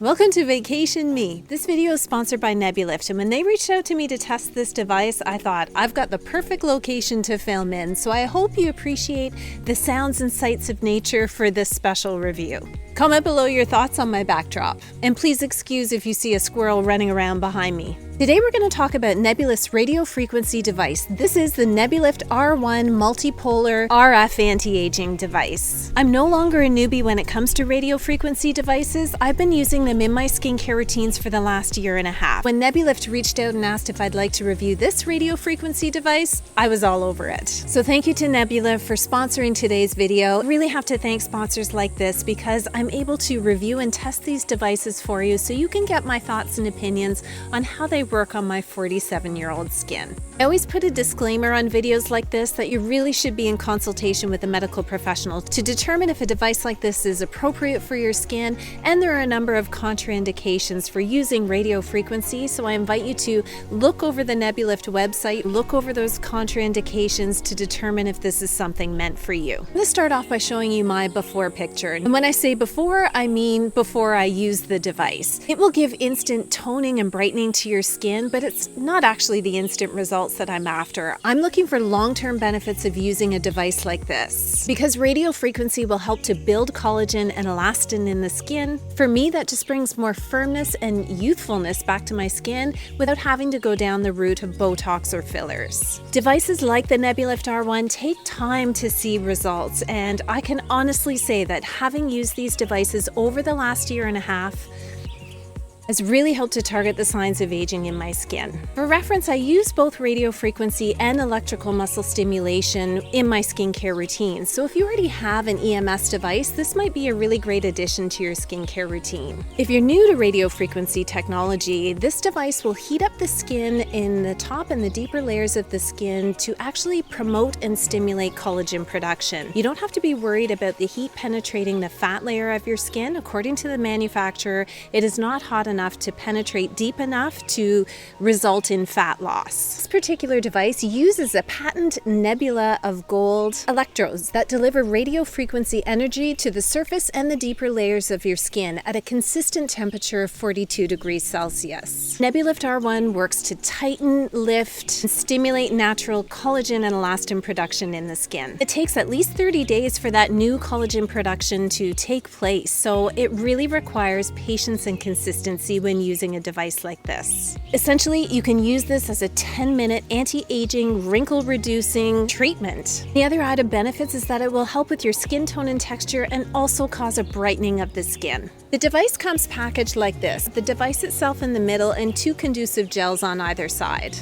Welcome to Vacation Me. This video is sponsored by Nebulyft, and when they reached out to me to test this device, I thought, I've got the perfect location to film in, so I hope you appreciate the sounds and sights of nature for this special review. Comment below your thoughts on my backdrop, and please excuse if you see a squirrel running around behind me. Today we're going to talk about Nebulyft's radio frequency device. This is the Nebulyft R1 Multipolar RF anti-aging device. I'm no longer a newbie when it comes to radio frequency devices. I've been using them in my skincare routines for the last year and a half. When Nebulyft reached out and asked if I'd like to review this radio frequency device, I was all over it. So thank you to Nebulyft for sponsoring today's video. I really have to thank sponsors like this because I'm able to review and test these devices for you so you can get my thoughts and opinions on how they work on my 47-year-old skin. I always put a disclaimer on videos like this that you really should be in consultation with a medical professional to determine if a device like this is appropriate for your skin, and there are a number of contraindications for using radio frequency, so I invite you to look over the Nebulyft website, look over those contraindications to determine if this is something meant for you. I'm going to start off by showing you my before picture, and when I say before, I mean before I use the device. It will give instant toning and brightening to your skin, but it's not actually the instant results that I'm after. I'm looking for long-term benefits of using a device like this. Because radio frequency will help to build collagen and elastin in the skin, for me that just brings more firmness and youthfulness back to my skin without having to go down the route of Botox or fillers. Devices like the Nebulyft R1 take time to see results, and I can honestly say that having used these devices over the last year and a half has really helped to target the signs of aging in my skin. For reference, I use both radio frequency and electrical muscle stimulation in my skincare routine. So if you already have an EMS device, this might be a really great addition to your skincare routine. If you're new to radio frequency technology, this device will heat up the skin in the top and the deeper layers of the skin to actually promote and stimulate collagen production. You don't have to be worried about the heat penetrating the fat layer of your skin. According to the manufacturer, it is not hot enough to penetrate deep enough to result in fat loss. This particular device uses a patent nebula of gold electrodes that deliver radio frequency energy to the surface and the deeper layers of your skin at a consistent temperature of 42 degrees Celsius. Nebulyft R1 works to tighten, lift, and stimulate natural collagen and elastin production in the skin. It takes at least 30 days for that new collagen production to take place, so it really requires patience and consistency when using a device like this. Essentially, you can use this as a 10-minute anti-aging, wrinkle-reducing treatment. The other added benefits is that it will help with your skin tone and texture and also cause a brightening of the skin. The device comes packaged like this, the device itself in the middle and two conducive gels on either side.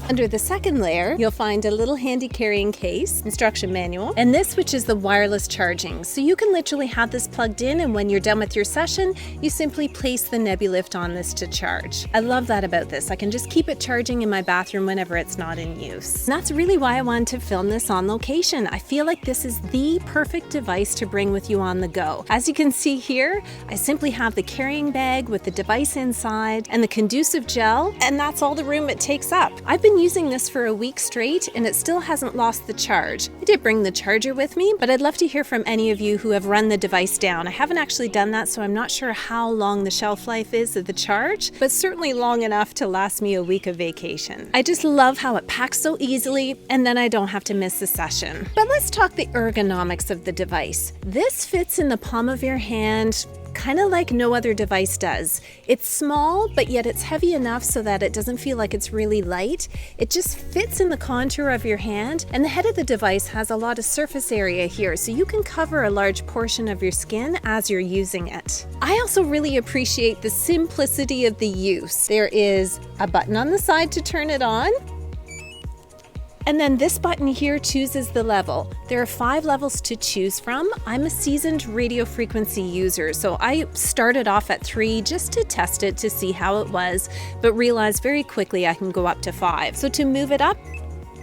Under the second layer, you'll find a little handy carrying case, instruction manual, and this which is the wireless charging. So you can literally have this plugged in, and when you're done with your session, you simply place the Nebulyft on this to charge. I love that about this. I can just keep it charging in my bathroom whenever it's not in use. And that's really why I wanted to film this on location. I feel like this is the perfect device to bring with you on the go. As you can see here, I simply have the carrying bag with the device inside and the conducive gel, and that's all the room it takes up. I've been using this for a week straight and it still hasn't lost the charge. I did bring the charger with me, but I'd love to hear from any of you who have run the device down. I haven't actually done that, so I'm not sure how long the shelf life is of the charge, but certainly long enough to last me a week of vacation. I just love how it packs so easily and then I don't have to miss a session. But let's talk the ergonomics of the device. This fits in the palm of your hand, kind of like no other device does. It's small, but yet it's heavy enough so that it doesn't feel like it's really light. It just fits in the contour of your hand, and the head of the device has a lot of surface area here, so you can cover a large portion of your skin as you're using it. I also really appreciate the simplicity of the use. There is a button on the side to turn it on, and then this button here chooses the level. There are 5 levels to choose from. I'm a seasoned radio frequency user, so I started off at 3 just to test it to see how it was, but realized very quickly I can go up to 5. So to move it up,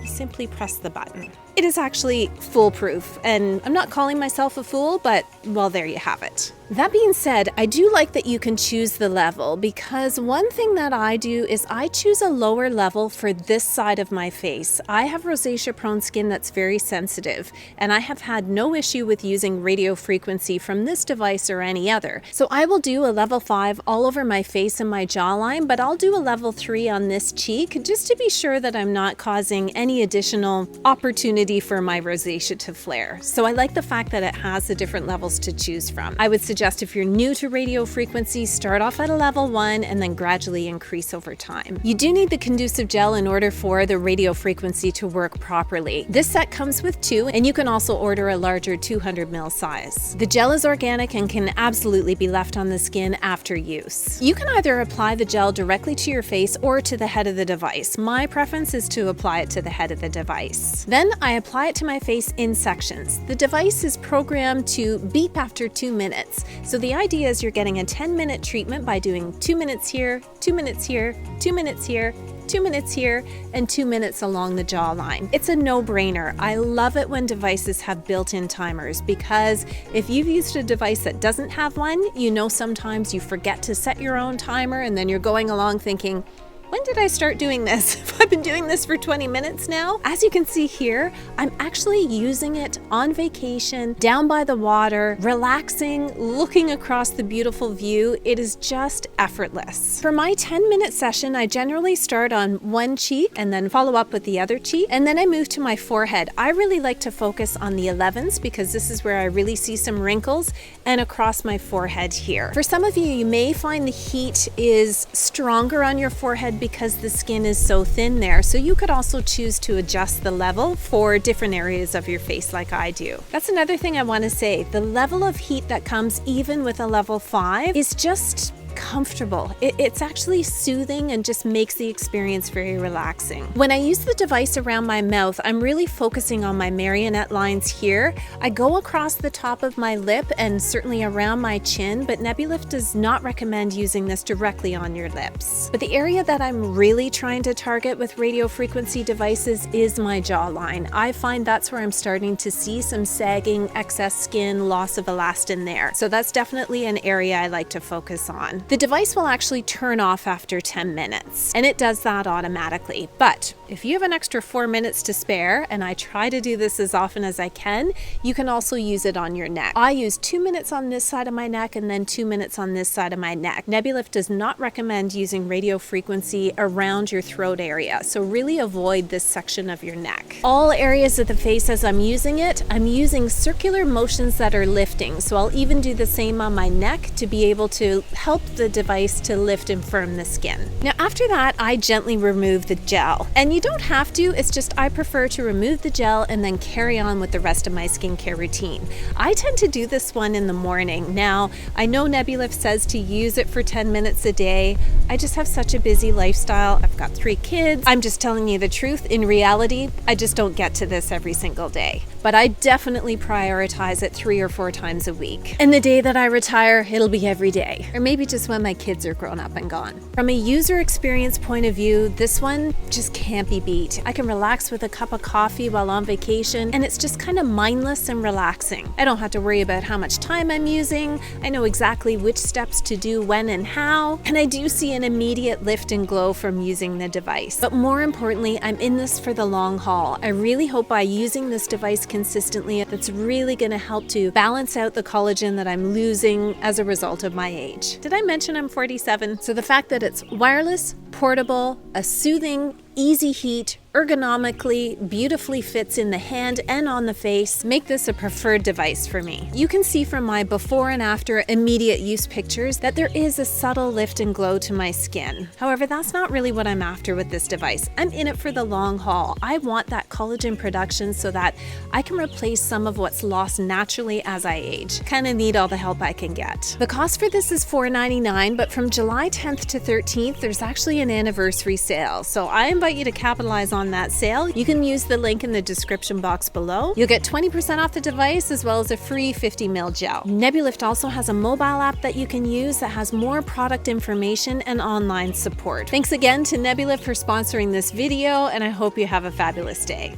you simply press the button. it is actually foolproof. And I'm not calling myself a fool, but well, there you have it. That being said, I do like that you can choose the level, because one thing that I do is I choose a lower level for this side of my face. I have rosacea prone skin that's very sensitive, and I have had no issue with using radio frequency from this device or any other. So I will do a level 5 all over my face and my jawline, but I'll do a level 3 on this cheek just to be sure that I'm not causing any additional opportunity for my rosacea to flare. So I like the fact that it has the different levels to choose from. I would suggest if you're new to radio frequency, start off at a level 1 and then gradually increase over time. You do need the conducive gel in order for the radio frequency to work properly. This set comes with 2, and you can also order a larger 200 ml size. The gel is organic and can absolutely be left on the skin after use. You can either apply the gel directly to your face or to the head of the device. My preference is to apply it to the head of the device. Then I apply it to my face in sections. The device is programmed to beep after 2 minutes. So the idea is you're getting a 10-minute treatment by doing 2 minutes here, 2 minutes here, 2 minutes here, 2 minutes here, and 2 minutes along the jawline. It's a no-brainer. I love it when devices have built-in timers, because if you've used a device that doesn't have one, you know sometimes you forget to set your own timer and then you're going along thinking, when did I start doing this? Have I been doing this for 20 minutes now? As you can see here, I'm actually using it on vacation, down by the water, relaxing, looking across the beautiful view. It is just effortless. For my 10-minute session, I generally start on one cheek and then follow up with the other cheek, and then I move to my forehead. I really like to focus on the 11s because this is where I really see some wrinkles, and across my forehead here. For some of you, you may find the heat is stronger on your forehead because the skin is so thin there. So you could also choose to adjust the level for different areas of your face like I do. That's another thing I want to say. The level of heat that comes even with a level 5 is just comfortable. It's actually soothing and just makes the experience very relaxing. When I use the device around my mouth, I'm really focusing on my marionette lines here. I go across the top of my lip and certainly around my chin, but Nebulyft does not recommend using this directly on your lips. But the area that I'm really trying to target with radio frequency devices is my jawline. I find that's where I'm starting to see some sagging, excess skin, loss of elastin there. So that's definitely an area I like to focus on. The device will actually turn off after 10 minutes, and it does that automatically. But if you have an extra 4 minutes to spare, and I try to do this as often as I can, you can also use it on your neck. I use 2 minutes on this side of my neck and then 2 minutes on this side of my neck. Nebulyft does not recommend using radio frequency around your throat area, so really avoid this section of your neck. All areas of the face as I'm using it, I'm using circular motions that are lifting, so I'll even do the same on my neck to be able to help the device to lift and firm the skin. Now after that, I gently remove the gel. And you don't have to, it's just I prefer to remove the gel and then carry on with the rest of my skincare routine. I tend to do this one in the morning. Now, I know Nebulyft says to use it for 10 minutes a day. I just have such a busy lifestyle. I've got 3 kids. I'm just telling you the truth. In reality, I just don't get to this every single day. But I definitely prioritize it 3 or 4 times a week. And the day that I retire, it'll be every day. Or maybe just when my kids are grown up and gone. From a user experience point of view, this one just can't be beat. I can relax with a cup of coffee while on vacation, and it's just kind of mindless and relaxing. I don't have to worry about how much time I'm using. I know exactly which steps to do when and how, and I do see an immediate lift and glow from using the device. But more importantly, I'm in this for the long haul. I really hope by using this device consistently, that's really going to help to balance out the collagen that I'm losing as a result of my age. Did I mention I'm 47? So the fact that it's wireless, portable, a soothing, easy heat, ergonomically, beautifully fits in the hand and on the face, make this a preferred device for me. You can see from my before and after immediate use pictures that there is a subtle lift and glow to my skin. However, that's not really what I'm after with this device. I'm in it for the long haul. I want that collagen production so that I can replace some of what's lost naturally as I age. Kind of need all the help I can get. The cost for this is $4.99, but from July 10th to 13th, there's actually an anniversary sale. So I invite you to capitalize on that sale. You can use the link in the description box below. You'll get 20% off the device as well as a free 50 ml gel. Nebulyft also has a mobile app that you can use that has more product information and online support. Thanks again to Nebulyft for sponsoring this video, and I hope you have a fabulous day.